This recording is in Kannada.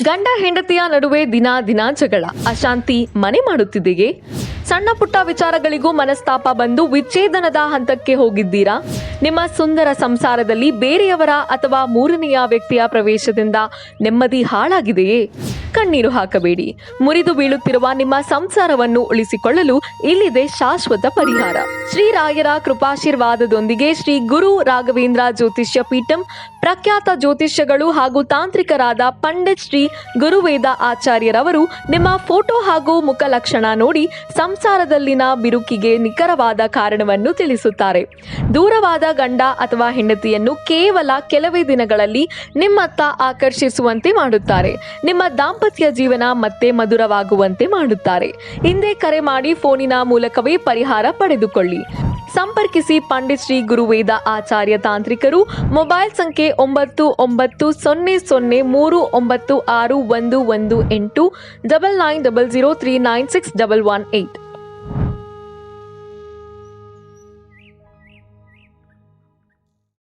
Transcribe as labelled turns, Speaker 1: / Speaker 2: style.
Speaker 1: ಗಂಡ ಹೆಂಡತಿಯ ನಡುವೆ ದಿನ ಜಗಳ, ಅಶಾಂತಿ ಮನೆ ಮಾಡುತ್ತಿದೆಯೇ? ಸಣ್ಣ ಪುಟ್ಟ ವಿಚಾರಗಳಿಗೂ ಮನಸ್ತಾಪ ಬಂದು ವಿಚ್ಛೇದನದ ಹಂತಕ್ಕೆ ಹೋಗಿದ್ದೀರಾ? ನಿಮ್ಮ ಸುಂದರ ಸಂಸಾರದಲ್ಲಿ ಬೇರೆಯವರ ಅಥವಾ ಮೂರನೆಯ ವ್ಯಕ್ತಿಯ ಪ್ರವೇಶದಿಂದ ನೆಮ್ಮದಿ ಹಾಳಾಗಿದೆಯೇ? ಕಣ್ಣೀರು ಹಾಕಬೇಡಿ. ಮುರಿದು ಬೀಳುತ್ತಿರುವ ನಿಮ್ಮ ಸಂಸಾರವನ್ನು ಉಳಿಸಿಕೊಳ್ಳಲು ಇಲ್ಲಿದೆ ಶಾಶ್ವತ ಪರಿಹಾರ. ಶ್ರೀರಾಯರ ಕೃಪಾಶೀರ್ವಾದದೊಂದಿಗೆ ಶ್ರೀ ಗುರು ರಾಘವೇಂದ್ರ ಜ್ಯೋತಿಷ್ಯ ಪೀಠಂ ಪ್ರಖ್ಯಾತ ಜ್ಯೋತಿಷ್ಯಗಳು ಹಾಗೂ ತಾಂತ್ರಿಕರಾದ ಪಂಡಿತ್ ಶ್ರೀ ಗುರುವೇದ ಆಚಾರ್ಯರವರು ನಿಮ್ಮ ಫೋಟೋ ಹಾಗೂ ಮುಖ ಲಕ್ಷಣ ನೋಡಿ ಸಂಸಾರದಲ್ಲಿನ ಬಿರುಕಿಗೆ ನಿಖರವಾದ ಕಾರಣವನ್ನು ತಿಳಿಸುತ್ತಾರೆ. ದೂರವಾದ ಗಂಡ ಅಥವಾ ಹೆಂಡತಿಯನ್ನು ಕೇವಲ ಕೆಲವೇ ದಿನಗಳಲ್ಲಿ ನಿಮ್ಮತ್ತ ಆಕರ್ಷಿಸುವಂತೆ ಮಾಡುತ್ತಾರೆ. ನಿಮ್ಮ ದಾಂಪತ್ಯ ಜೀವನ ಮತ್ತೆ ಮಧುರವಾಗುವಂತೆ ಮಾಡುತ್ತಾರೆ. ಹಿಂದೆ ಕರೆ ಮಾಡಿ ಫೋನಿನ ಮೂಲಕವೇ ಪರಿಹಾರ ಪಡೆದುಕೊಳ್ಳಿ. ಸಂಪರ್ಕಿಸಿ ಪಂಡಿತ್ ಶ್ರೀ ಗುರುವೇದ ಆಚಾರ್ಯ ತಾಂತ್ರಿಕರು. ಮೊಬೈಲ್ ಸಂಖ್ಯೆ 9900396118 990039061118.